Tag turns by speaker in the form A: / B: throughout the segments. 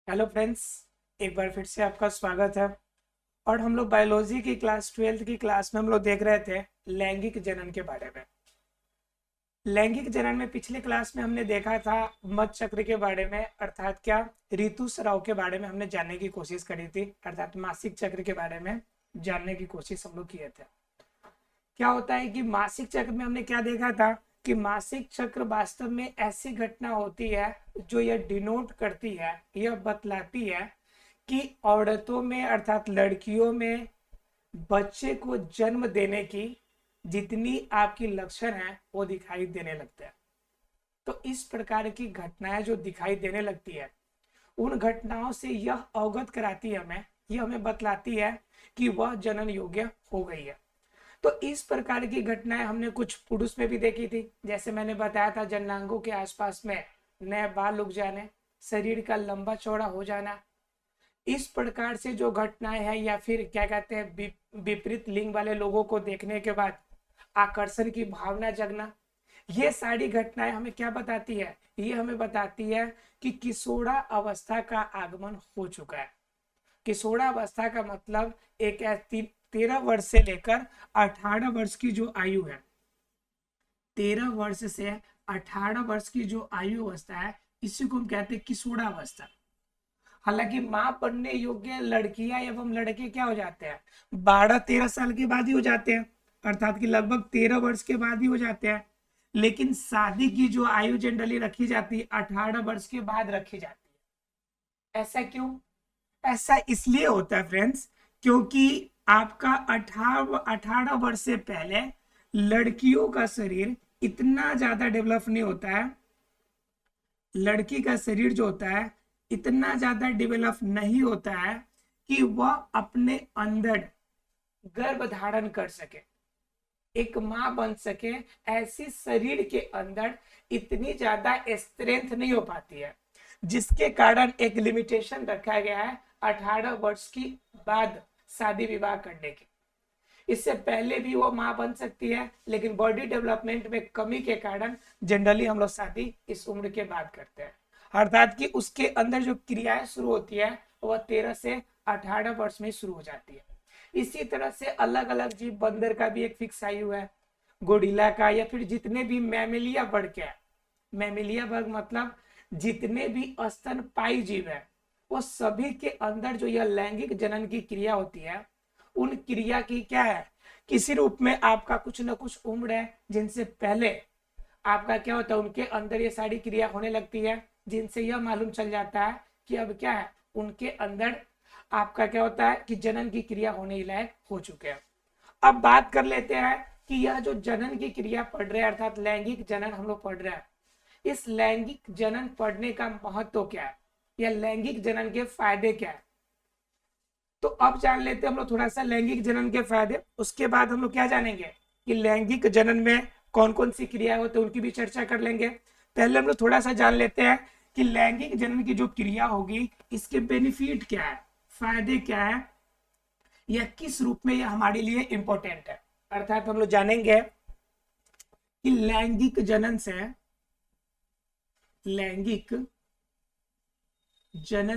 A: Hello friends. एक बार फिर से आपका स्वागत है। और हम लोग बायोलॉजी की क्लास 12th की क्लास में हम लोग देख रहे थे लैंगिक जनन के बारे में। लैंगिक जनन में पिछले क्लास में हमने देखा था मध चक्र के बारे में, अर्थात क्या ऋतुस्राव के बारे में हमने जानने की कोशिश करी थी, अर्थात मासिक चक्र के बारे में जानने की कोशिश हम लोग किए थे। क्या होता है कि मासिक चक्र में हमने क्या देखा था कि मासिक चक्र वास्तव में ऐसी घटना होती है जो यह डिनोट करती है, यह बतलाती है कि औरतों में अर्थात लड़कियों में बच्चे को जन्म देने की जितनी आपकी लक्षण है वो दिखाई देने लगते हैं। तो इस प्रकार की घटनाएं जो दिखाई देने लगती है, उन घटनाओं से यह अवगत कराती है हमें, यह हमें बतलाती है कि वह जनन योग्य हो गई है। तो इस प्रकार की घटनाएं हमने कुछ पुरुष में भी देखी थी, जैसे मैंने बताया था जननांगों के आसपास में नए बाल उग जाने, शरीर का लंबा चौड़ा हो जाना। इस प्रकार से जो घटनाएं हैं, या फिर क्या कहते हैं विपरीत लिंग वाले लोगों को देखने के बाद आकर्षण की भावना जगना, ये सारी घटनाएं हमें क्या बताती है? ये हमें बताती है कि किशोरा अवस्था का आगमन हो चुका है। किशोरावस्था का मतलब एक 13 वर्ष से लेकर 18 वर्ष की जो आयु है, 13 वर्ष से 18 वर्ष की जो आयु अवस्था है, इसी को हम कहते हैं किशोरावस्था। हालांकि मां बनने योग्य लड़कियां एवं लड़के क्या हो जाते हैं, 12-13 साल के बाद ही हो जाते हैं, अर्थात कि लगभग 13 वर्ष के बाद ही हो जाते हैं। लेकिन शादी की जो आयु जनरली रखी जाती है 18 वर्ष के बाद रखी जाती है। ऐसा क्यों? ऐसा इसलिए होता है फ्रेंड्स, क्योंकि आपका 18 वर्ष से पहले लड़कियों का शरीर इतना ज्यादा डेवलप नहीं होता है। लड़की का शरीर जो होता है इतना ज्यादा डेवलप नहीं होता है कि वह अपने अंदर गर्भ धारण कर सके, एक मां बन सके। ऐसी शरीर के अंदर इतनी ज्यादा स्ट्रेंथ नहीं हो पाती है, जिसके कारण एक लिमिटेशन रखा गया है 18 वर्ष की बाद शादी विवाह करने की। इससे पहले भी वो मां बन सकती है, लेकिन बॉडी डेवलपमेंट में कमी के कारण जनरली हम लोग शादी इस उम्र के बाद करते हैं। अर्थात कि उसके अंदर जो क्रियाएं शुरू होती है वह 13 से 18 वर्ष में शुरू हो जाती है। इसी तरह से अलग अलग जीव, बंदर का भी एक फिक्स आयु है, गोरिल्ला का, या फिर जितने भी मैमेलिया वर्ग के हैं, मैमेलिया वर्ग मतलब जितने भी स्तनपायी जीव है, वो सभी के अंदर जो यह लैंगिक जनन की क्रिया होती है, उन क्रिया की क्या है, किसी रूप में आपका कुछ ना कुछ उम्र है जिनसे पहले आपका क्या होता है, उनके अंदर ये सारी क्रिया होने लगती है, जिनसे यह मालूम चल जाता है कि अब क्या है, उनके अंदर आपका क्या होता है कि जनन की क्रिया होने लायक हो चुके हैं। अब बात कर लेते हैं कि यह जो जनन की क्रिया पढ़ रहे हैं, अर्थात लैंगिक जनन हम लोग पढ़ रहे हैं, इस लैंगिक जनन पढ़ने का महत्व क्या है, या लैंगिक जनन के फायदे क्या है। तो अब जान लेते हैं हम लोग थोड़ा सा लैंगिक जनन के फायदे। उसके बाद हम लोग क्या जानेंगे कि लैंगिक जनन में कौन कौन सी क्रिया होती है, उनकी भी चर्चा कर लेंगे। पहले हम लोग थोड़ा सा जान लेते हैं कि लैंगिक जनन की जो क्रिया होगी इसके बेनिफिट क्या है, फायदे क्या है, या किस रूप में यह हमारे लिए इंपॉर्टेंट है। अर्थात हम लोग जानेंगे कि लैंगिक जनन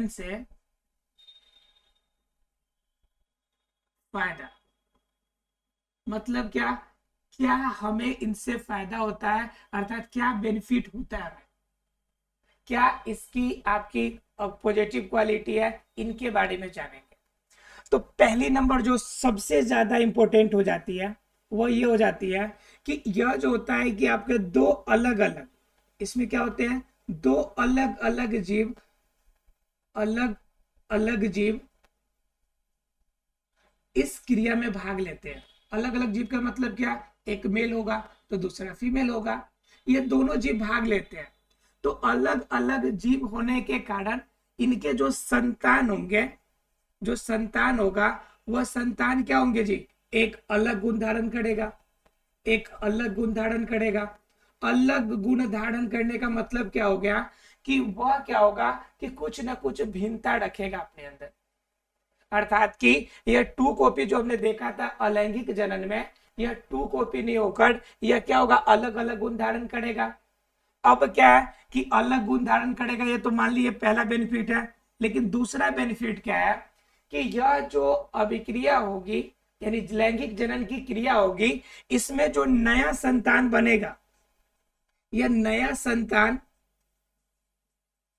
A: से फायदा मतलब क्या, क्या हमें इनसे फायदा होता है, अर्थात क्या बेनिफिट होता है, क्या इसकी आपकी पॉजिटिव क्वालिटी है, इनके बारे में जानेंगे। तो पहली नंबर जो सबसे ज्यादा इंपॉर्टेंट हो जाती है वो ये हो जाती है कि यह जो होता है कि आपके दो अलग अलग, इसमें क्या होते हैं, दो अलग अलग जीव, अलग अलग जीव इस क्रिया में भाग लेते हैं। अलग अलग जीव का मतलब क्या, एक मेल होगा तो दूसरा फीमेल होगा, ये दोनों जीव भाग लेते हैं। तो अलग अलग जीव होने के कारण इनके जो संतान होंगे, जो संतान होगा वह संतान क्या होंगे जी, एक अलग गुण धारण करेगा, एक अलग गुण धारण करेगा। अलग गुण धारण करने का मतलब क्या हो गया कि वह क्या होगा कि कुछ ना कुछ भिन्नता रखेगा अपने अंदर। अर्थात कि यह टू कॉपी जो हमने देखा था अलैंगिक जनन में, यह टू कॉपी नहीं होकर यह क्या होगा, अलग अलग गुण धारण करेगा। अब क्या है कि अलग गुण धारण करेगा, ये तो मान लीजिए पहला बेनिफिट है लेकिन दूसरा बेनिफिट क्या है कि यह जो अभिक्रिया होगी यानी लैंगिक जनन की क्रिया होगी, इसमें जो नया संतान बनेगा, यह नया संतान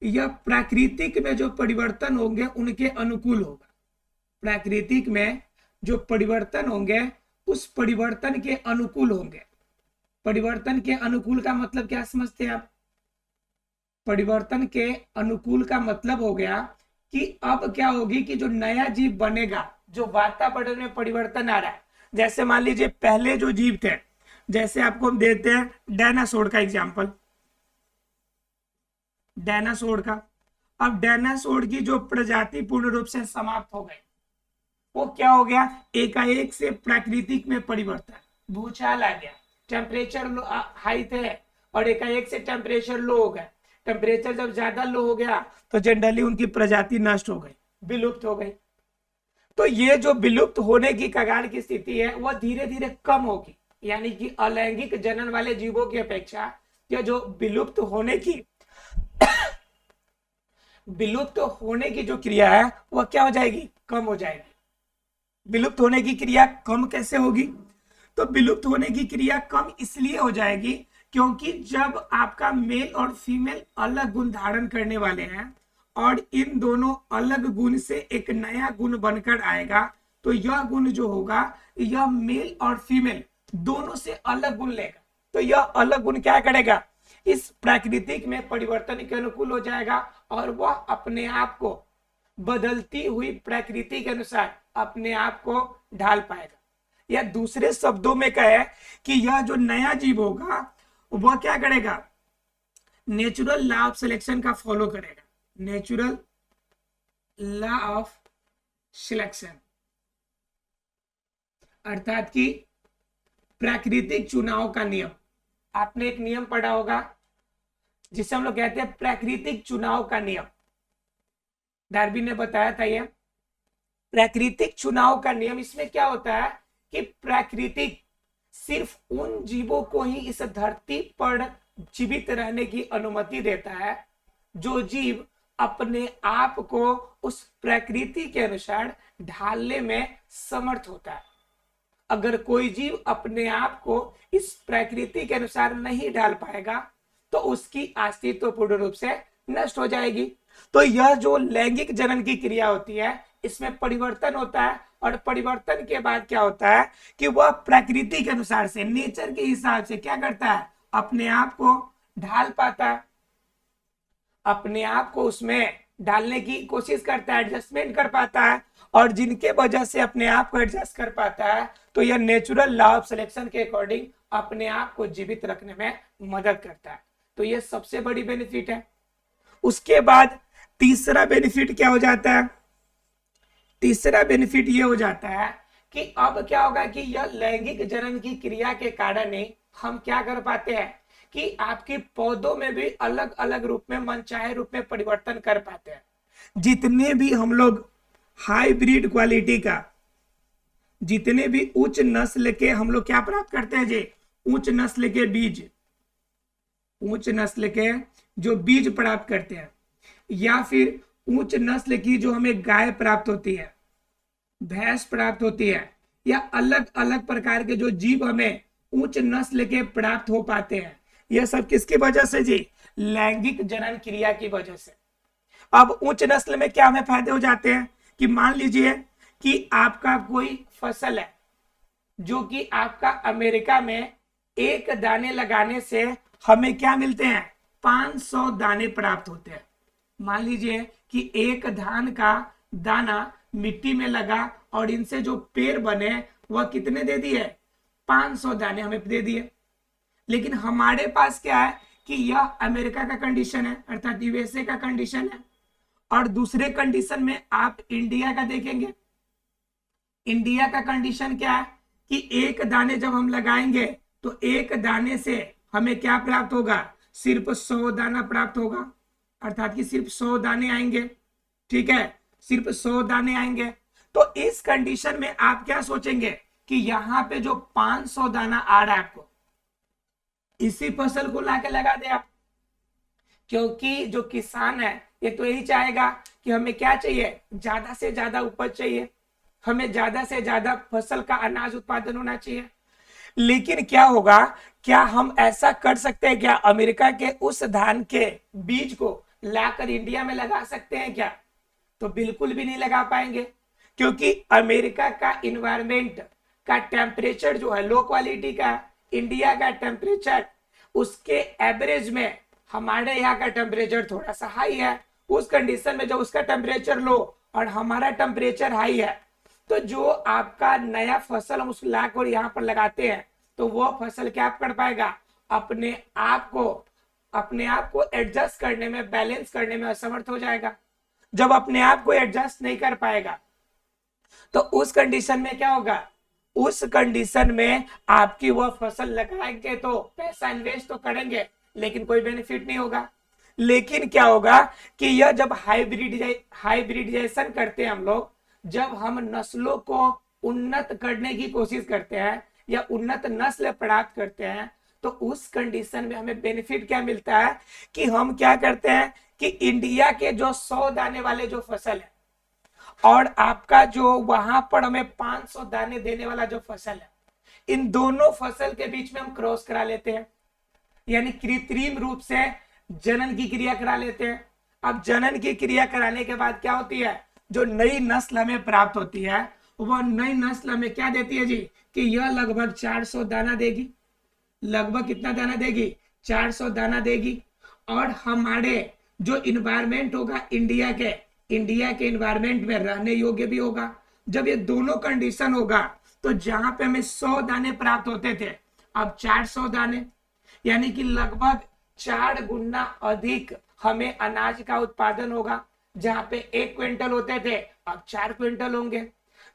A: यह प्राकृतिक में जो परिवर्तन होंगे उनके अनुकूल होगा। प्राकृतिक में जो परिवर्तन होंगे उस परिवर्तन के अनुकूल होंगे। परिवर्तन के अनुकूल का मतलब क्या समझते हैं आप? परिवर्तन के अनुकूल का मतलब हो गया कि अब क्या होगी कि जो नया जीव बनेगा, जो वातावरण में परिवर्तन आ रहा है, जैसे मान लीजिए पहले जो जीव थे, जैसे आपको हम देते हैं डायनासोर का एग्जांपल, डायनासोर का। अब डायनासोर की जो प्रजाति पूर्ण रूप से समाप्त हो गई, वो क्या हो गया, एकाएक से प्राकृतिक में परिवर्तन, भूचाल आ गया, टेम्परेचर हाई थे और एकाएक से टेम्परेचर लो हो गया। टेम्परेचर जब ज्यादा लो हो गया तो जनरली उनकी प्रजाति नष्ट हो गई, विलुप्त हो गई। तो ये जो विलुप्त होने की कगार की स्थिति है वह धीरे धीरे कम होगी, यानी कि अलैंगिक जनन वाले जीवों की अपेक्षा यह जो विलुप्त होने की जो क्रिया है वह क्या हो जाएगी, कम हो जाएगी। विलुप्त होने की क्रिया कम कैसे होगी? तो विलुप्त होने की क्रिया कम इसलिए हो जाएगी क्योंकि जब आपका मेल और फीमेल अलग गुण धारण करने वाले हैं और इन दोनों अलग गुण से एक नया गुण बनकर आएगा, तो यह गुण जो होगा यह मेल और फीमेल दोनों से अलग गुण लेगा। तो यह अलग गुण क्या करेगा, इस प्राकृतिक में परिवर्तन के अनुकूल हो जाएगा और वह अपने आप को बदलती हुई प्रकृति के अनुसार अपने आप को ढाल पाएगा। या दूसरे शब्दों में कहे कि यह जो नया जीव होगा वह क्या करेगा, नेचुरल लॉ ऑफ सिलेक्शन का फॉलो करेगा। नेचुरल लॉ ऑफ सिलेक्शन अर्थात कि प्राकृतिक चुनाव का नियम। आपने एक नियम पढ़ा होगा जिसे हम लोग कहते हैं प्राकृतिक चुनाव का नियम। डार्विन ने बताया था यह प्राकृतिक चुनाव का नियम। इसमें क्या होता है कि प्राकृतिक सिर्फ उन जीवों को ही इस धरती पर जीवित रहने की अनुमति देता है जो जीव अपने आप को उस प्रकृति के अनुसार ढालने में समर्थ होता है। अगर कोई जीव अपने आप को इस प्रकृति के अनुसार नहीं ढाल पाएगा तो उसकी अस्तित्व पूर्ण रूप से नष्ट हो जाएगी। तो यह जो लैंगिक जनन की क्रिया होती है इसमें परिवर्तन होता है और परिवर्तन के बाद क्या होता है कि वह प्रकृति के अनुसार से, नेचर के हिसाब से क्या करता है, अपने आप को ढाल पाता है, अपने आप को उसमें डालने की कोशिश करता है, एडजस्टमेंट कर पाता है। और जिनके वजह से अपने आप को एडजस्ट कर पाता है तो यह नेचुरल लॉ ऑफ सिलेक्शन के अकॉर्डिंग अपने आप को जीवित रखने में मदद करता है। तो यह सबसे बड़ी बेनिफिट है। उसके बाद तीसरा बेनिफिट क्या हो जाता है, तीसरा बेनिफिट यह हो जाता है कि अब क्या होगा कि यह लैंगिक जनन की क्रिया के कारण ही हम क्या कर पाते हैं कि आपके पौधों में भी अलग अलग रूप में, मनचाहे रूप में परिवर्तन कर पाते हैं। जितने भी हम लोग हाइब्रिड क्वालिटी का, जितने भी उच्च नस्ल के हम लोग क्या प्राप्त करते हैं जी, उच्च नस्ल के बीज, उच्च नस्ल के जो बीज प्राप्त करते हैं, या फिर उच्च नस्ल की जो हमें गाय प्राप्त होती है, भैंस प्राप्त होती है, या अलग अलग प्रकार के जो जीव हमें उच्च नस्ल के प्राप्त हो पाते हैं, यह सब किसकी वजह से जी, लैंगिक जनन क्रिया की वजह से। अब उच्च नस्ल में क्या हमें फायदे हो जाते हैं कि मान लीजिए कि आपका कोई फसल है जो कि आपका अमेरिका में एक दाने लगाने से हमें क्या मिलते हैं, 500 दाने प्राप्त होते हैं। मान लीजिए कि एक धान का दाना मिट्टी में लगा और इनसे जो पेड़ बने वह कितने दे दिए, 500 दाने हमें दे दिए। लेकिन हमारे पास क्या है कि यह अमेरिका का कंडीशन है, अर्थात यूएसए का कंडीशन है। और दूसरे कंडीशन में आप इंडिया का देखेंगे, इंडिया का कंडीशन क्या है कि एक दाने जब हम लगाएंगे तो एक दाने से हमें क्या प्राप्त होगा, सिर्फ 100 दाना प्राप्त होगा, अर्थात कि सिर्फ 100 दाने आएंगे। ठीक है, सिर्फ 100 दाने आएंगे। तो इस कंडीशन में आप क्या सोचेंगे कि यहाँ पे जो 500 दाना आ रहा है आपको, इसी फसल को लाके लगा दे आप, क्योंकि जो किसान है ये तो यही चाहेगा कि हमें क्या चाहिए, ज्यादा से ज्यादा उपज चाहिए, हमें ज्यादा से ज्यादा फसल का अनाज उत्पादन होना चाहिए। लेकिन क्या होगा, क्या हम ऐसा कर सकते हैं क्या, अमेरिका के उस धान के बीज को लाकर इंडिया में लगा सकते हैं क्या? तो बिल्कुल भी नहीं लगा पाएंगे, क्योंकि अमेरिका का इन्वायरमेंट का टेम्परेचर जो है लो क्वालिटी का, इंडिया का टेम्परेचर उसके एवरेज में हमारे यहाँ का टेम्परेचर थोड़ा सा हाई है। उस कंडीशन में जब उसका टेम्परेचर लो और हमारा टेम्परेचर हाई है, तो जो आपका नया फसल हम उसको लाकर यहाँ पर लगाते हैं, तो वो फसल क्या कर पाएगा, अपने आप को एडजस्ट करने में, बैलेंस करने में असमर्थ हो जाएगा। जब अपने आप को एडजस्ट नहीं कर पाएगा तो उस कंडीशन में क्या होगा, उस कंडीशन में आपकी वो फसल लगाएंगे तो पैसा इन्वेस्ट तो करेंगे लेकिन कोई बेनिफिट नहीं होगा। लेकिन क्या होगा कि यह जब हाइब्रिडाइजेशन करते हैं हम लोग, जब हम नस्लों को उन्नत करने की कोशिश करते हैं या उन्नत नस्ल प्राप्त करते हैं, तो उस कंडीशन में हमें बेनिफिट क्या मिलता है कि हम क्या करते हैं कि इंडिया के जो 100 दाने वाले जो फसल है और आपका जो वहां पर हमें 500 दाने देने वाला जो फसल है, इन दोनों फसल के बीच में हम क्रॉस करा लेते हैं, यानी कृत्रिम रूप से जनन की क्रिया करा लेते हैं। अब जनन की क्रिया कराने के बाद क्या होती है, जो नई नस्ल हमें प्राप्त होती है, वह नई नस्ल हमें क्या देती है जी, कि यह लगभग 400 दाना देगी। लगभग कितना दाना देगी, 400 दाना देगी। और हमारे जो इन्वायरमेंट होगा इंडिया के इन्वायरमेंट में रहने योग्य भी होगा। जब ये दोनों कंडीशन होगा तो जहां पे हमें 100 दाने प्राप्त होते थे, अब 400 दाने, यानी कि लगभग 4 गुना अधिक हमें अनाज का उत्पादन होगा। जहां पे 1 क्विंटल होते थे अब 4 क्विंटल होंगे।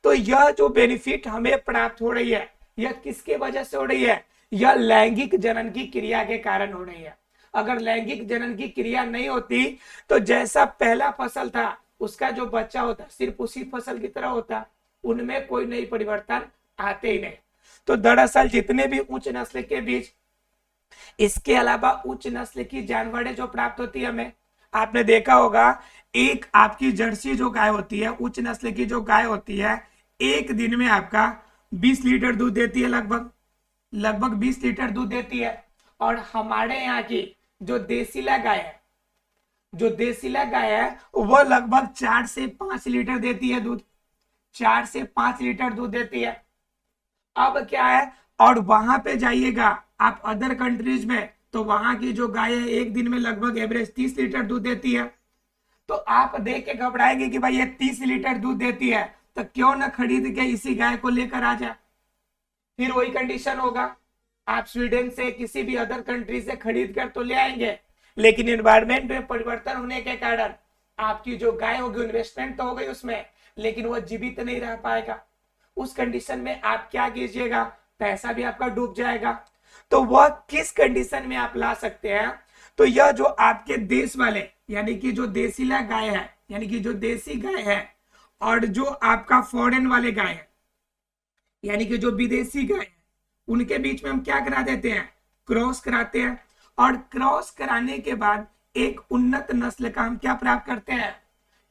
A: तो यह जो बेनिफिट हमें प्राप्त हो रही है, यह किसके वजह से हो रही है, यह लैंगिक जनन की क्रिया के कारण हो रही है। अगर लैंगिक जनन की क्रिया नहीं होती तो जैसा पहला फसल था उसका जो बच्चा होता सिर्फ उसी फसल की तरह होता, उनमें कोई नई परिवर्तन आते ही नहीं। तो दरअसल जितने भी उच्च नस्ल के बीज, इसके अलावा उच्च नस्ल की जानवरें जो प्राप्त होती है हमें, आपने देखा होगा एक आपकी जर्सी जो गाय होती है, उच्च नस्ल की जो गाय होती है, एक दिन में आपका 20 लीटर दूध देती है, लगभग 20 लीटर दूध देती है। और हमारे यहाँ की जो देसीला गाय है वो लगभग 4 से 5 लीटर देती है दूध, 4 से 5 लीटर दूध देती है। अब क्या है, और वहां पे जाइएगा आप अदर कंट्रीज में, तो वहां की जो गाय है एक दिन में लगभग एवरेज 30 लीटर दूध देती है। तो आप देख के घबराएंगे कि भाई ये 30 लीटर दूध देती है, तो क्यों ना खरीद के इसी गाय को लेकर आ जाए। फिर वही कंडीशन होगा, आप स्वीडन से किसी भी अदर कंट्री से खरीद कर तो ले आएंगे, लेकिन एनवायरमेंट में परिवर्तन होने के कारण आपकी जो गाय होगी, इन्वेस्टमेंट तो हो गई उसमें, लेकिन वो जीवित नहीं रह पाएगा। उस कंडीशन में आप क्या कीजिएगा, पैसा भी आपका डूब जाएगा। तो वह किस कंडीशन में आप ला सकते हैं, तो यह जो आपके देश वाले, यानी कि जो देसीला गाय है, यानी कि जो देसी गाय है, और जो आपका फॉरेन वाले गाय है, यानी कि जो विदेशी गाय है, उनके बीच में हम क्या करा देते हैं, क्रॉस कराते हैं। और क्रॉस कराने के बाद एक उन्नत नस्ल का हम क्या प्राप्त करते हैं,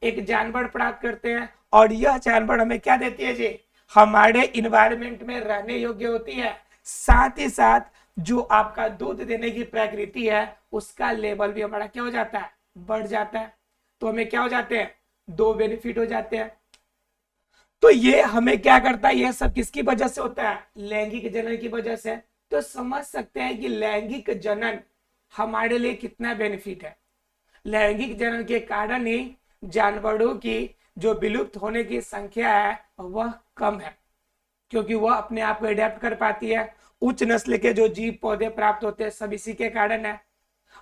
A: एक जानवर प्राप्त करते हैं। और यह जानवर हमें क्या देती है जी, हमारे इन्वायरमेंट में रहने योग्य होती है, साथ ही साथ जो आपका दूध देने की प्रकृति है उसका लेवल भी हमारा क्या हो जाता है, बढ़ जाता है। तो हमें क्या हो जाते हैं, 2 बेनिफिट हो जाते हैं। तो ये हमें क्या करता है, यह सब किसकी वजह से होता है, लैंगिक जनन की वजह से। तो समझ सकते हैं कि लैंगिक जनन हमारे लिए कितना बेनिफिट है। लैंगिक जनन के कारण ही जानवरों की जो विलुप्त होने की संख्या है वह कम है, क्योंकि वह अपने आप को एडेप्ट कर पाती है। उच्च नस्ल के जो जीव पौधे प्राप्त होते हैं सब इसी के कारण है।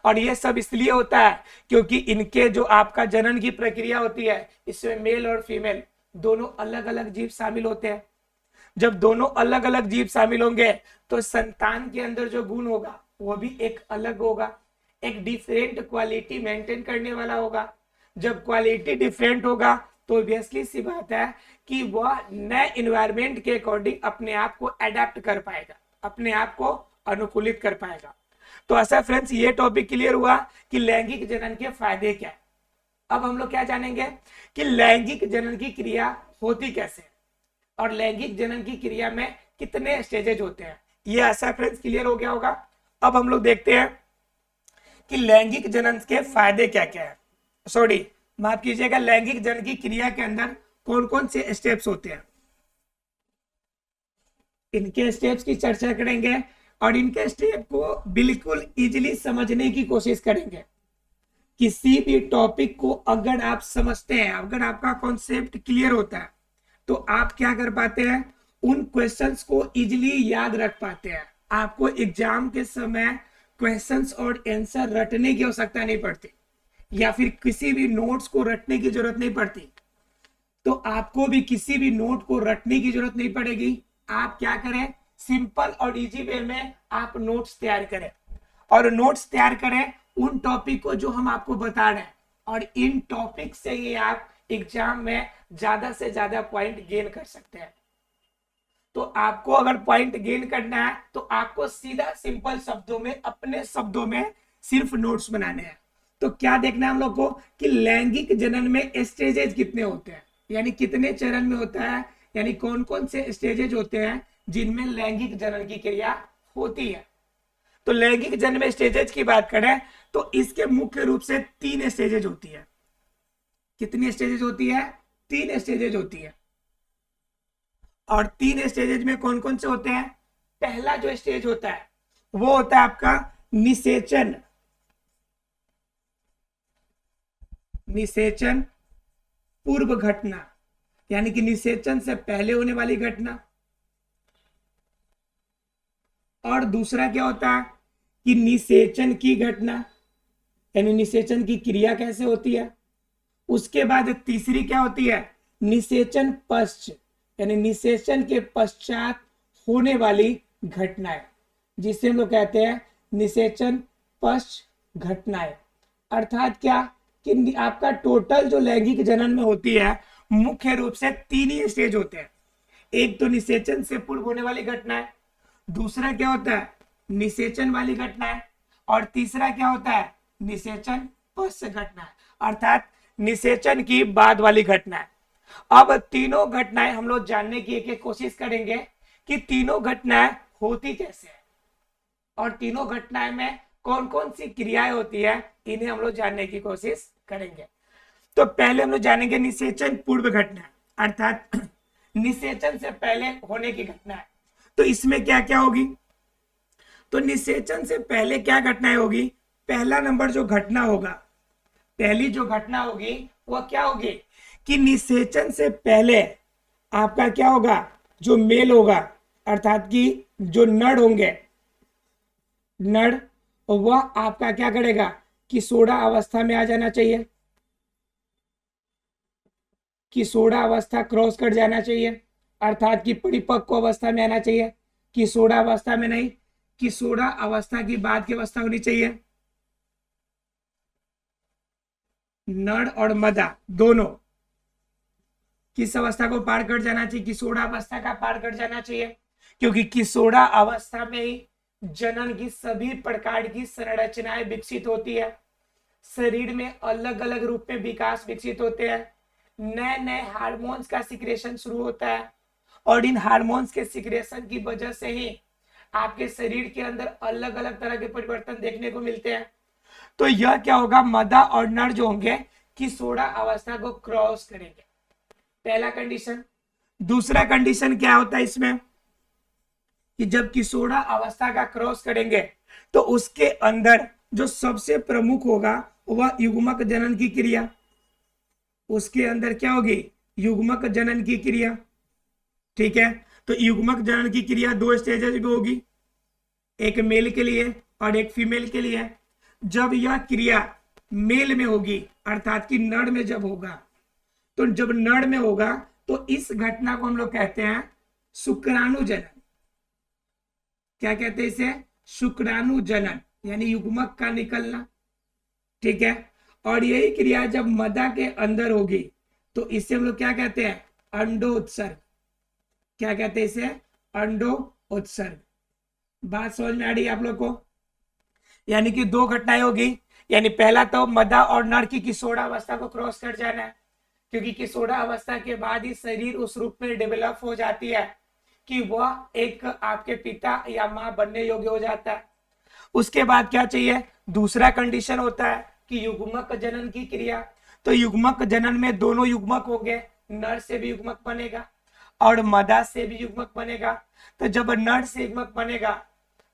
A: और ये सब इसलिए होता है क्योंकि इनके जो आपका जनन की प्रक्रिया होती है, इसमें मेल और फीमेल दोनों अलग अलग जीव शामिल होते हैं। जब दोनों अलग अलग जीव शामिल होंगे तो संतान के अंदर जो गुण होगा वो भी एक अलग होगा, एक डिफरेंट क्वालिटी मेंटेन करने वाला होगा। जब क्वालिटी डिफरेंट होगा तो ऑब्वियसली सी बात है कि वह नए इन्वायरमेंट के अकॉर्डिंग अपने आप को अडेप्ट कर पाएगा, अपने आप को अनुकूलित कर पाएगा। तो ऐसा फ्रेंड्स ये टॉपिक क्लियर हुआ कि लैंगिक जनन के फायदे क्या है। अब हम लोग क्या जानेंगे कि लैंगिक जनन की क्रिया होती कैसे और लैंगिक जनन की क्रिया में कितने स्टेजेज होते हैं। ये ऐसा फ्रेंड्स क्लियर हो गया होगा। अब हम लोग देखते हैं कि लैंगिक जनन के फायदे क्या क्या है। सॉरी, माफ कीजिएगा, लैंगिक जनन की क्रिया के अंदर कौन कौन से स्टेप्स होते हैं, इनके स्टेप्स की चर्चा करेंगे और इनके स्टेप को बिल्कुल इजीली समझने की कोशिश करेंगे। किसी भी टॉपिक को अगर आप समझते हैं, अगर आपका कॉन्सेप्ट क्लियर होता है, तो आप क्या कर पाते हैं, उन क्वेश्चंस को इजीली याद रख पाते हैं। आपको एग्जाम के समय क्वेश्चंस और आंसर रटने की आवश्यकता नहीं पड़ती, या फिर किसी भी नोट्स को रटने की जरूरत नहीं पड़ती। तो आपको भी किसी भी नोट को रटने की जरूरत नहीं पड़ेगी। आप क्या करें, सिंपल और इजी वे में आप नोट्स तैयार करें, और नोट्स तैयार करें उन टॉपिक को जो हम आपको बता रहे हैं, और इन टॉपिक से ही आप एग्जाम में ज्यादा से ज्यादा पॉइंट गेन कर सकते हैं। तो आपको अगर पॉइंट गेन करना है तो आपको सीधा सिंपल शब्दों में, अपने शब्दों में सिर्फ नोट्स बनाने हैं। तो क्या देखना है हम लोग को कि लैंगिक जनन में स्टेजेज कितने होते हैं, यानी कितने चरण में होता है, यानी कौन कौन से स्टेजेज होते हैं जिनमें लैंगिक जनन की क्रिया होती है। तो लैंगिक जनन में स्टेजेज की बात करें तो इसके मुख्य रूप से 3 स्टेजेज होती है। कितनी स्टेजेज होती है? 3 स्टेजेज होती है। और 3 स्टेजेज में कौन कौन से होते हैं? पहला जो स्टेज होता है वो होता है आपका निषेचन। निषेचन पूर्व घटना, यानी कि निषेचन से पहले होने वाली घटना। और दूसरा क्या होता है कि निषेचन की घटना, यानी निषेचन की क्रिया कैसे होती है। उसके बाद तीसरी क्या होती है, निषेचन पश्चात, यानी निषेचन के पश्चात होने वाली घटनाएं, जिसे हम लोग कहते हैं निषेचन पश्च घटनाएं। अर्थात क्या कि आपका टोटल जो लैंगिक जनन में होती है मुख्य रूप से 3 ही स्टेज होते हैं। एक तो निषेचन से पूर्व होने वाली घटना है, दूसरा क्या होता है निषेचन वाली घटना है, और तीसरा क्या होता है निषेचन पश्च घटना है, अर्थात निषेचन की बाद वाली घटना है। अब तीनों घटनाएं हम लोग जानने की एक कोशिश करेंगे कि तीनों घटनाएं होती कैसे है और तीनों घटनाएं में कौन कौन सी क्रियाएं होती है, इन्हें हम लोग जानने की कोशिश करेंगे। तो पहले हम लोग जानेंगे निषेचन पूर्व घटना, अर्थात निषेचन से पहले होने की घटना है। तो इसमें क्या क्या होगी, तो निषेचन से पहले क्या घटनाएं होगी। पहला नंबर जो घटना होगा, पहली जो घटना होगी वह क्या होगी कि निषेचन से पहले आपका क्या होगा, जो मेल होगा, अर्थात कि जो नर होंगे, नर, वह आपका क्या करेगा कि सोडा अवस्था में आ जाना चाहिए, कि सोडा अवस्था क्रॉस कर जाना चाहिए, अर्थात कि परिपक्व अवस्था में आना चाहिए, कि सोडा अवस्था में नहीं, कि सोडा अवस्था की बाद की अवस्था होनी चाहिए। नर और मदा दोनों किस अवस्था को पार कर जाना चाहिए, किशोरा अवस्था का पार कर जाना चाहिए, क्योंकि किशोरा अवस्था में ही जनन की सभी प्रकार की संरचनाएं विकसित होती है, शरीर में अलग अलग रूप में विकास विकसित होते हैं, नए नए हार्मोन्स का सिक्रेशन शुरू होता है, और इन हार्मोन्स के सिक्रेशन की वजह से ही आपके शरीर के अंदर अलग अलग तरह के परिवर्तन देखने को मिलते हैं। तो यह क्या होगा, मदा और नर जो होंगे किशोरा अवस्था को क्रॉस करेंगे, पहला कंडीशन। दूसरा कंडीशन क्या होता है इसमें कि जब किशोरा अवस्था का क्रॉस करेंगे तो उसके अंदर जो सबसे प्रमुख होगा वह युग्मक जनन की क्रिया। उसके अंदर क्या होगी, युग्मक जनन की क्रिया। ठीक है, तो युग्मक जनन की क्रिया 2 स्टेजेस में होगी, एक मेल के लिए और एक फीमेल के लिए। जब यह क्रिया मेल में होगी, अर्थात कि नर में जब होगा, तो जब नर में होगा तो इस घटना को हम लोग कहते हैं शुक्राणु जनन। क्या कहते हैं इसे, शुक्राणु जनन, यानी युग्मक का निकलना। ठीक है, और यही क्रिया जब मदा के अंदर होगी तो इसे हम लोग क्या कहते हैं, अंडोत्सर्ग। क्या कहते हैं इसे, अंडोत्सर्ग। बात समझ में आ रही है आप लोग को। यानी कि दो घटनाएं होगी। यानी पहला तो मदा और नर की किशोरावस्था को क्रॉस कर जाना है, क्योंकि किशोरावस्था के बाद ही शरीर उस रूप में डेवलप हो जाती है कि वह एक आपके पिता या माँ बनने योग्य हो जाता है। उसके बाद क्या चाहिए, दूसरा कंडीशन होता है कि युग्मक जनन की क्रिया। तो युग्मक जनन में दोनों युग्मक हो गए, नर से भी युग्मक बनेगा और मदा से भी युग्मक बनेगा। तो जब नर से युग्मक बनेगा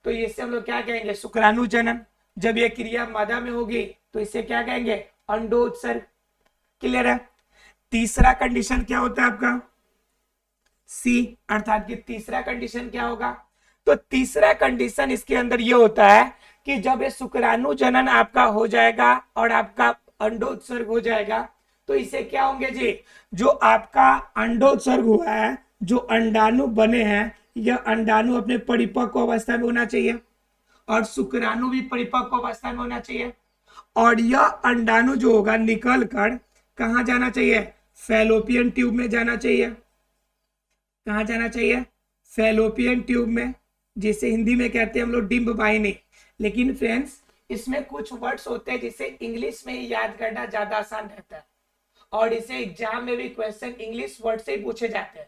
A: तो इसे हम लोग क्या कहेंगे, शुक्राणु जनन। जब ये क्रिया मदा में होगी तो इसे क्या कहेंगे, अंडोत्सर्ग। क्लियर है। तीसरा कंडीशन क्या होता है आपका, सी, अर्थात कि तीसरा कंडीशन क्या होगा, तो तीसरा कंडीशन इसके अंदर ये होता है कि जब ये शुक्राणु जनन आपका हो जाएगा और आपका अंडोत्सर्ग हो जाएगा तो इसे क्या होंगे जी, जो आपका अंडोत्सर्ग हुआ है, जो अंडाणु बने हैं, यह अंडाणु अपने परिपक्व अवस्था में होना चाहिए और शुक्राणु भी परिपक्व अवस्था में होना चाहिए। और यह अंडाणु जो होगा निकल कर कहाँ जाना चाहिए, फैलोपियन ट्यूब में जाना चाहिए। कहाँ जाना चाहिए, फैलोपियन ट्यूब में, जिसे हिंदी में कहते हैं हम लोग डिंब वाहिनी। लेकिन फ्रेंड्स इसमें कुछ वर्ड्स होते हैं जिसे इंग्लिश में ही याद करना ज्यादा आसान रहता है और इसे एग्जाम में भी क्वेश्चन इंग्लिश वर्ड से ही पूछे जाते हैं।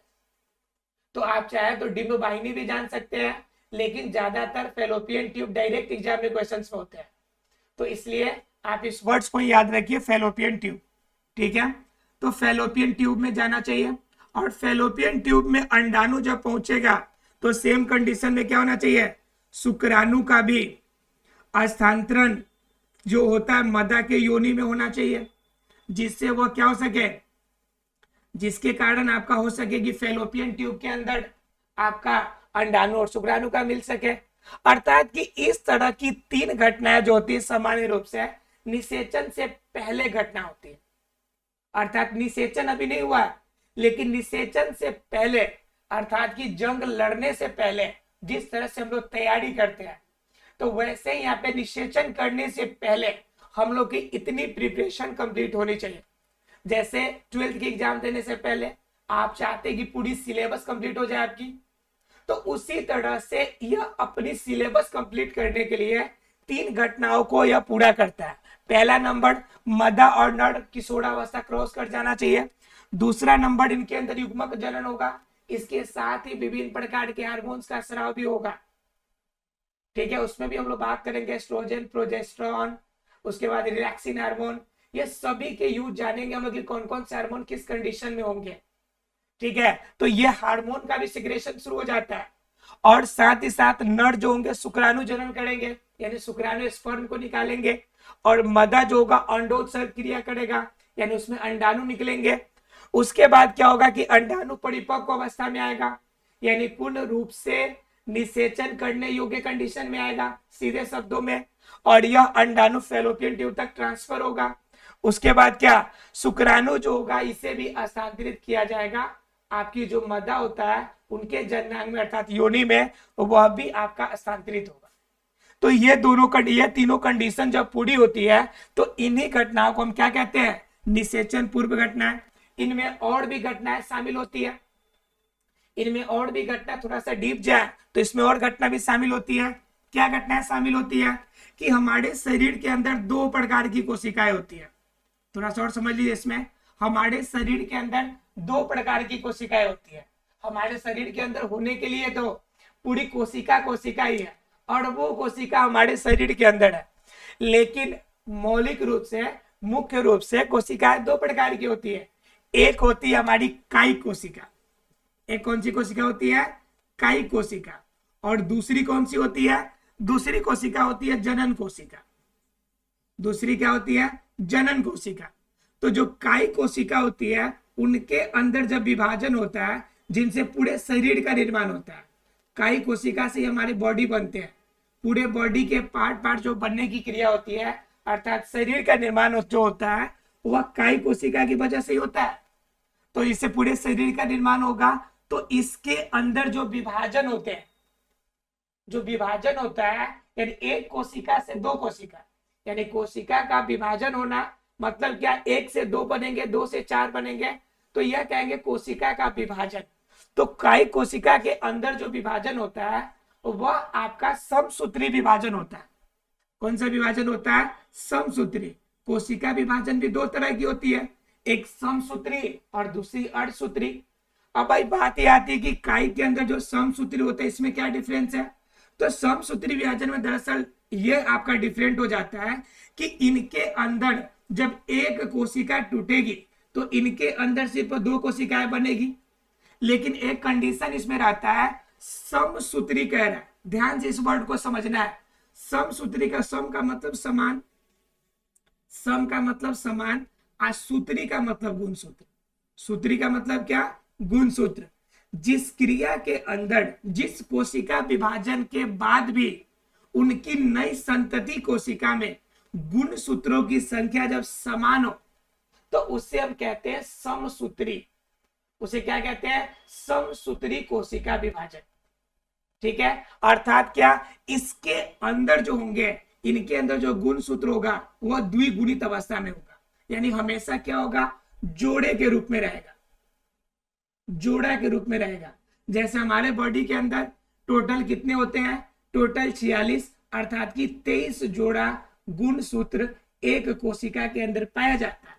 A: तो आप चाहे तो डिंब वाहिनी भी जान सकते हैं, लेकिन ज्यादातर फैलोपियन ट्यूब डायरेक्ट एग्जाम में क्वेश्चन होते हैं, तो इसलिए आप इस वर्ड्स को याद रखिए, फैलोपियन ट्यूब। ठीक है, तो फैलोपियन ट्यूब में जाना चाहिए और फैलोपियन ट्यूब में अंडाणु जब पहुंचेगा तो सेम कंडीशन में क्या होना चाहिए, शुक्राणु का भी स्थानांतरण जो होता है मदा के योनि में होना चाहिए, जिससे वह क्या हो सके, जिसके कारण आपका हो सके कि फैलोपियन ट्यूब के अंदर आपका अंडाणु और शुक्राणु का मिल सके। अर्थात कि इस तरह की तीन घटनाएं जो होती है सामान्य रूप से निषेचन से पहले घटना होती है। अर्थात निषेचन अभी नहीं हुआ, लेकिन निषेचन से पहले अर्थात कि जंग लड़ने से पहले जिस तरह से हम लोग तैयारी करते हैं, तो वैसे ही यहाँ पे निषेचन करने से पहले हम लोग की इतनी प्रिपरेशन कंप्लीट होनी चाहिए। जैसे 12th की एग्जाम देने से पहले आप चाहते कि पूरी सिलेबस कंप्लीट हो जाए आपकी, तो उसी तरह से यह अपनी सिलेबस कंप्लीट करने के लिए तीन घटनाओं को यह पूरा करता है। पहला नंबर, मदा और नर किशोरावस्था क्रॉस कर जाना चाहिए। दूसरा नंबर, इनके अंदर युग्मक जनन होगा, इसके साथ ही विभिन्न प्रकार के हार्मोन्स का स्राव भी होगा। ठीक है, उसमें भी हम लोग बात करेंगे, एस्ट्रोजन, प्रोजेस्टेरॉन, उसके बाद रिलैक्सिन हार्मोन, ये सभी के यूज जानेंगे हम लोग कि कौन कौन से हार्मोन किस कंडीशन में होंगे। ठीक है, तो ये हार्मोन का भी सिक्रेशन शुरू हो जाता है और साथ ही साथ नर जो होंगे शुक्राणु जनन करेंगे, यानी शुक्राणु स्पर्म को निकालेंगे, और मदा जो होगा अंडोत्सर्ग क्रिया करेगा, यानी उसमें अंडाणु निकलेंगे। उसके बाद क्या होगा कि अंडाणु परिपक्व अवस्था में आएगा, यानी पूर्ण रूप से निषेचन करने योग्य कंडीशन में आएगा सीधे शब्दों में, और यह अंडाणु फैलोपियन ट्यूब तक ट्रांसफर होगा। उसके बाद क्या, शुक्राणु जो होगा इसे भी हस्तांतरित किया जाएगा, आपकी जो मदा होता है उनके जननांग में अर्थात योनि में, वह भी आपका हस्तांतरित होगा। तो ये तीनों कंडीशन जब पूरी होती है तो इन्हीं घटनाओं को हम क्या कहते हैं, निषेचन पूर्व घटनाएं। इनमें और भी घटनाएं शामिल होती है, इनमें और भी घटना थोड़ा सा डीप जाए तो इसमें और घटना भी शामिल होती है। क्या घटनाएं शामिल होती है कि हमारे शरीर के अंदर दो प्रकार की कोशिकाएं होती है। थोड़ा सा और समझ लीजिए, इसमें हमारे शरीर के अंदर दो प्रकार की कोशिकाएं होती है। हमारे शरीर के अंदर होने के लिए तो पूरी कोशिका ही है और वो कोशिका हमारे शरीर के अंदर है, लेकिन मौलिक रूप से मुख्य रूप से कोशिकाएं दो प्रकार की होती है। एक होती है हमारी कायिक कोशिका, एक कौन सी कोशिका होती है, कायिक कोशिका, और दूसरी कौन सी होती है, दूसरी कोशिका होती है जनन कोशिका। दूसरी क्या होती है, जनन कोशिका। तो जो कायिक कोशिका होती है उनके अंदर जब विभाजन होता है, जिनसे पूरे शरीर का निर्माण होता है, कायिक कोशिका से हमारे बॉडी बनते हैं, पूरे बॉडी के पार्ट जो बनने की क्रिया होती है, अर्थात शरीर का निर्माण जो होता है वह कायिक कोशिका की वजह से ही होता है। तो इससे पूरे शरीर का निर्माण होगा। तो इसके अंदर जो विभाजन होते हैं, जो विभाजन होता है, यानी एक कोशिका से दो कोशिका, यानी कोशिका का विभाजन होना मतलब क्या, एक से दो बनेंगे, दो से चार बनेंगे, तो यह कहेंगे कोशिका का विभाजन। तो कायिक कोशिका के अंदर जो विभाजन होता है वह आपका समसूत्री विभाजन होता है। कौन सा विभाजन होता है? समसूत्री। कोशिका विभाजन भी दो तरह की होती है, एक समसूत्री और दूसरी अर्धसूत्री। अब भाई बात ये आती है कि काई के अंदर जो समसूत्री होता है इसमें क्या डिफरेंस है? तो समसूत्री विभाजन में दरअसल ये आपका डिफरेंट हो जाता है कि इनके अंदर जब एक कोशिका टूटेगी तो इनके अंदर सिर्फ दो कोशिकाएं बनेगी, लेकिन एक कंडीशन इसमें रहता है, समसूत्री कह रहा है, ध्यान से इस वर्ड को समझना है। समसूत्री का सम का मतलब समान, सम का मतलब समान, और सूत्री का मतलब गुणसूत्र। सूत्री का मतलब क्या? गुणसूत्र। जिस क्रिया के अंदर जिस कोशिका विभाजन के बाद भी उनकी नई संतति कोशिका में गुणसूत्रों की संख्या जब समान हो तो उसे हम कहते हैं समसूत्री। उसे क्या कहते हैं? समसूत्री कोशिका विभाजन। ठीक है, अर्थात क्या, इसके अंदर जो होंगे, इनके अंदर जो गुणसूत्र होगा वह द्विगुणित अवस्था में होगा, यानी हमेशा क्या होगा? जोड़े के रूप में रहेगा, जोड़ा के रूप में रहेगा। जैसे हमारे बॉडी के अंदर टोटल कितने होते हैं? टोटल 46, अर्थात कि 23 जोड़ा गुणसूत्र एक कोशिका के अंदर पाया जाता है।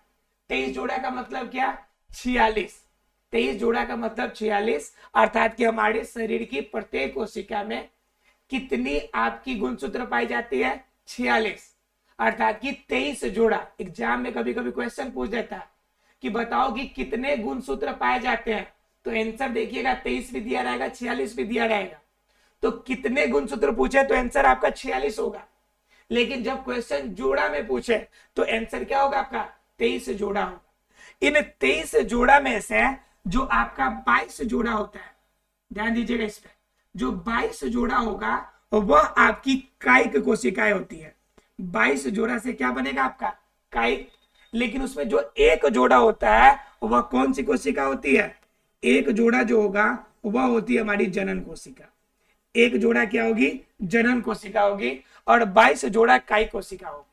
A: 23 जोड़ा का मतलब क्या? 46। 23 जोड़ा का मतलब 46, अर्थात कि हमारे शरीर की प्रत्येक कोशिका में कितनी आपकी गुणसूत्र पाई जाती है? 46, अर्थात कि 23 जोड़ा। एग्जाम में कभी कभी क्वेश्चन पूछ देता है कि बताओ कि कितने गुणसूत्र पाए जाते हैं, तो आंसर देखिएगा 23 भी दिया रहेगा, 46 भी दिया रहेगा। तो कितने गुणसूत्र पूछे तो आंसर आपका 46 होगा, लेकिन जब क्वेश्चन जोड़ा में पूछे तो आंसर क्या होगा आपका? 23 जोड़ा होगा। इन 23 जोड़ा में से जो आपका 22 जोड़ा होता है, ध्यान दीजिएगा इस पे, जो 22 जोड़ा होगा वह आपकी कायिक कोशिकाएं होती है। 22 जोड़ा से क्या बनेगा आपका? कायिक। लेकिन उसमें जो एक जोड़ा होता है वह कौन सी कोशिका होती है? एक जोड़ा जो होगा वह होती है हमारी जनन कोशिका। एक जोड़ा क्या होगी? जनन कोशिका होगी, और 22 जोड़ा कायिक कोशिका होगी।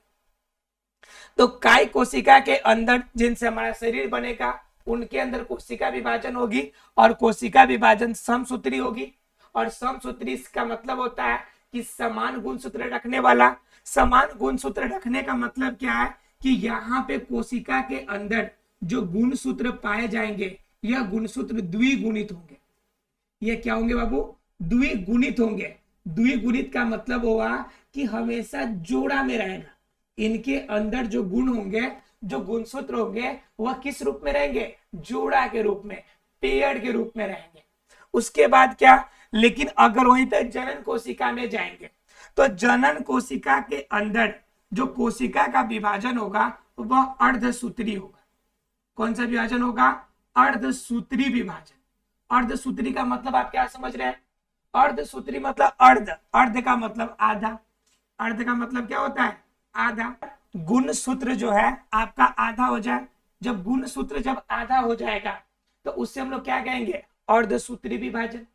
A: तो कायिक कोशिका के अंदर जिनसे हमारा शरीर बनेगा उनके अंदर कोशिका विभाजन होगी, और कोशिका विभाजन समसूत्री होगी। और समसूत्री इसका मतलब होता है कि समान गुणसूत्र रखने वाला। समान गुणसूत्र रखने का मतलब क्या है? कि यहाँ पे कोशिका के अंदर जो गुणसूत्र पाए जाएंगे यह गुणसूत्र द्विगुणित होंगे। ये क्या होंगे बाबू? द्विगुणित होंगे। द्विगुणित का मतलब होगा कि हमेशा जोड़ा में रहेगा। इनके अंदर जो गुण होंगे, जो गुणसूत्र होंगे, वह किस रूप में रहेंगे? जोड़ा के रूप में, पेयर के रूप में रहेंगे। उसके बाद क्या? लेकिन अगर वहीं पे जनन कोशिका में जाएंगे तो जनन कोशिका के अंदर जो कोशिका का विभाजन होगा वह अर्धसूत्री होगा। कौन सा विभाजन होगा? अर्धसूत्री विभाजन। अर्धसूत्री का मतलब आप क्या समझ रहे हैं? अर्धसूत्री मतलब अर्ध, अर्ध का मतलब आधा। अर्ध का मतलब क्या होता है? आधा। गुणसूत्र जो है आपका आधा हो जाए, जब गुणसूत्र जब आधा हो जाएगा तो उससे हम लोग क्या कहेंगे? अर्धसूत्री विभाजन।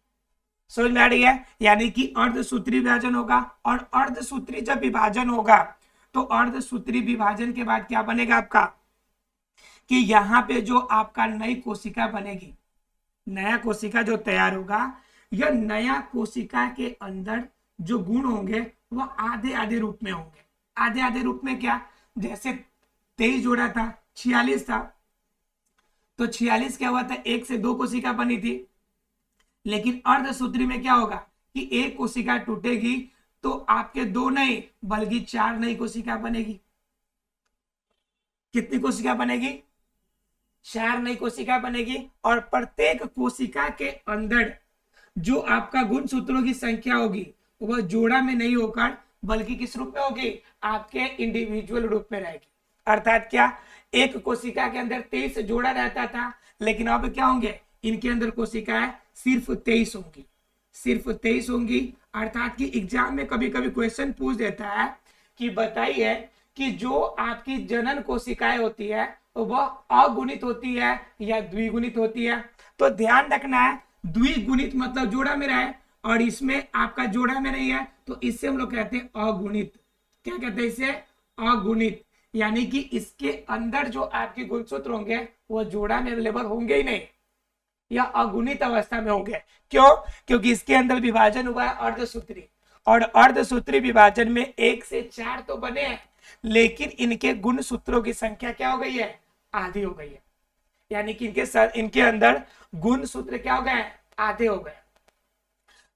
A: समझ में आ रही है? यानी कि अर्धसूत्री विभाजन होगा, और अर्धसूत्री जब विभाजन होगा तो अर्धसूत्री विभाजन के बाद क्या बनेगा आपका? कि यहाँ पे जो आपका नई कोशिका बनेगी, नया कोशिका जो तैयार होगा, यह नया कोशिका के अंदर जो गुण होंगे वह आधे आधे रूप में होंगे। आधे आधे रूप में क्या? जैसे 23 जोड़ा था, 46 था, तो 46 क्या हुआ था? एक से दो कोशिका बनी थी। लेकिन अर्धसूत्री में क्या होगा कि एक कोशिका टूटेगी तो आपके दो नहीं बल्कि 4 नई कोशिका बनेगी। कितनी कोशिका बनेगी? 4 नई कोशिका बनेगी, और प्रत्येक कोशिका के अंदर जो आपका गुणसूत्रों की संख्या होगी वह जोड़ा में नहीं होकर बल्कि किस रूप में होगी? आपके इंडिविजुअल रूप में रहेगी। अर्थात क्या? एक कोशिका के अंदर 23 जोड़ा रहता था, लेकिन अब क्या होंगे? इनके अंदर कोशिकाएं सिर्फ 23 होंगी, सिर्फ 23 होंगी। अर्थात कि एग्जाम में कभी कभी क्वेश्चन पूछ देता है कि बताइए कि जो आपकी जनन कोशिकाएं होती है वह अगुणित होती है या द्विगुणित होती है? तो ध्यान रखना है, द्विगुणित मतलब जोड़ा में रहे, और इसमें आपका जोड़ा में नहीं है तो इससे हम लोग कहते हैं अगुणित। क्या कहते हैं इसे? अगुणित। यानी कि इसके अंदर जो आपके गुणसूत्र होंगे वो जोड़ा में अवेलेबल होंगे ही नहीं, या अगुणित अवस्था में होंगे। क्यों? क्योंकि इसके अंदर विभाजन हुआ है अर्धसूत्री, और अर्धसूत्री विभाजन में 1 से 4 तो बने हैं, लेकिन इनके गुण सूत्रों की संख्या क्या हो गई है, आधी हो गई है। यानी कि इनके अंदर गुण सूत्र क्या हो गए, आधे हो गए।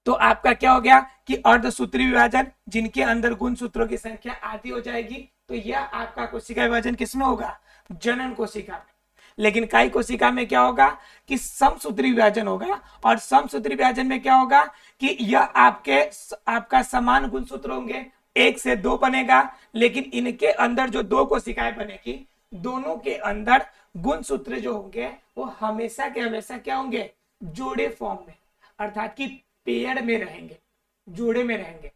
A: तो आपका क्या हो गया कि अर्धसूत्री विभाजन जिनके अंदर गुण सूत्रों की संख्या आधी हो जाएगी, तो यह आपका कोशिका विभाजन किसमें होगा, जनन कोशिका में। लेकिन काई कोशिका में क्या होगा कि समसूत्री विभाजन होगा, और समसूत्री विभाजन में क्या होगा कि यह आपका समान गुणसूत्र होंगे, 1 से 2 बनेगा, लेकिन इनके अंदर जो 2 कोशिकाएं बनेगी, दोनों के अंदर गुणसूत्र जो होंगे वो हमेशा के हमेशा क्या होंगे, जोड़े फॉर्म में, अर्थात कि पेयर में रहेंगे, जोड़े में रहेंगे।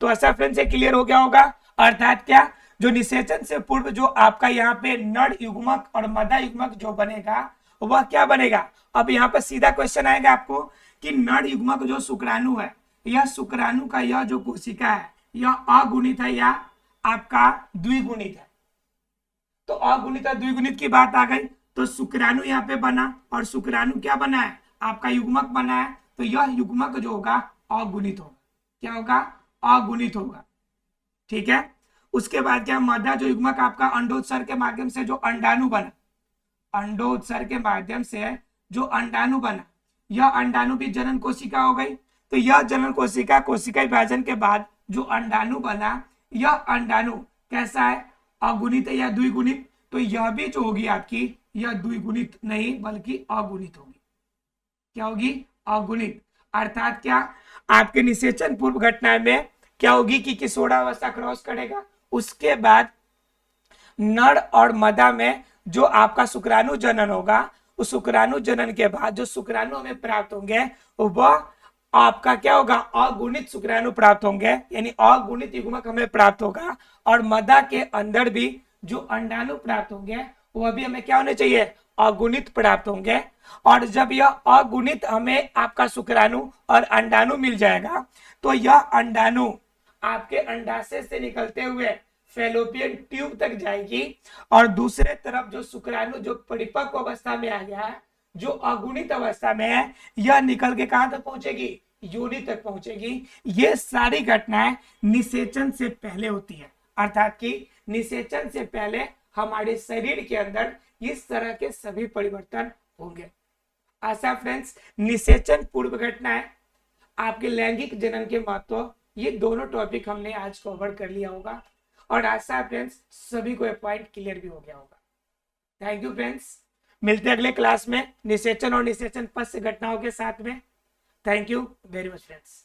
A: तो ऐसा फ्रेंड्स से क्लियर हो गया होगा। अर्थात क्या, जो निषेचन से पूर्व जो आपका यहाँ पे नर युग्मक और मदा युग्मक जो बनेगा वह क्या बनेगा। अब यहाँ पर सीधा क्वेश्चन आएगा आपको कि नर युग्मक जो शुक्राणु है, यह शुक्राणु का यह जो कोशिका है यह अगुणित है या आपका द्विगुणित है। तो अगुणित और द्विगुणित की बात आ गई, तो शुक्राणु यहाँ पे बना और शुक्राणु क्या बना है, आपका युग्मक बना है, तो यह युग्मक जो होगा अगुणित होगा। क्या होगा, अगुणित होगा। ठीक है। उसके बाद क्या, मदा जो युग्मक आपका अंडोत्सर्ग के माध्यम से जो अंडाणु बना, अंडोत्सर्ग के माध्यम से जो अंडाणु बना, यह अंडाणु भी जनन कोशिका हो गई। तो यह जनन कोशिका, कोशिका विभाजन के बाद जो अंडाणु बना, यह अंडाणु कैसा है, अगुणित है या द्विगुणित। तो यह भी जो होगी आपकी, यह द्विगुणित नहीं बल्कि अगुणित होगी। क्या होगी, अगुणित। अर्थात क्या, आपके निषेचन पूर्व घटना में क्या होगी कि किशोरावस्था क्रॉस करेगा, उसके बाद नर और मदा में जो आपका शुक्राणु जनन होगा, उस शुक्राणु जनन के बाद जो शुक्राणु हमें प्राप्त होंगे वह आपका क्या होगा, अगुणित शुक्राणु प्राप्त होंगे, यानी अगुणित युग्मक हमें प्राप्त होगा। और मदा के अंदर भी जो अंडाणु प्राप्त होंगे वह भी हमें क्या होने चाहिए, अगुणित प्राप्त होंगे। और जब यह अगुणित हमें आपका शुक्राणु और अंडाणु मिल जाएगा, तो यह अंडाणु आपके अंडाशय से निकलते हुए फैलोपियन ट्यूब तक जाएगी, और दूसरे तरफ जो शुक्राणु जो परिपक्व अवस्था में आ गया है, जो अगुणित अवस्था में है, यह निकल के कहां तक पहुंचेगी, योनि तक पहुंचेगी। ये सारी घटनाएं निषेचन से पहले होती है। अर्थात कि निषेचन से पहले हमारे शरीर के अंदर इस तरह के सभी परिवर्तन होंगे। आशा फ्रेंड्स, निषेचन पूर्व घटनाएं, आपके लैंगिक जनन के महत्व, ये दोनों टॉपिक हमने आज कवर कर लिया होगा, और आशा फ्रेंड्स सभी को पॉइंट क्लियर भी हो गया होगा। थैंक यू फ्रेंड्स, मिलते हैं अगले क्लास में निषेचन और निषेचन पश्च घटनाओं के साथ में। Thank you very much friends.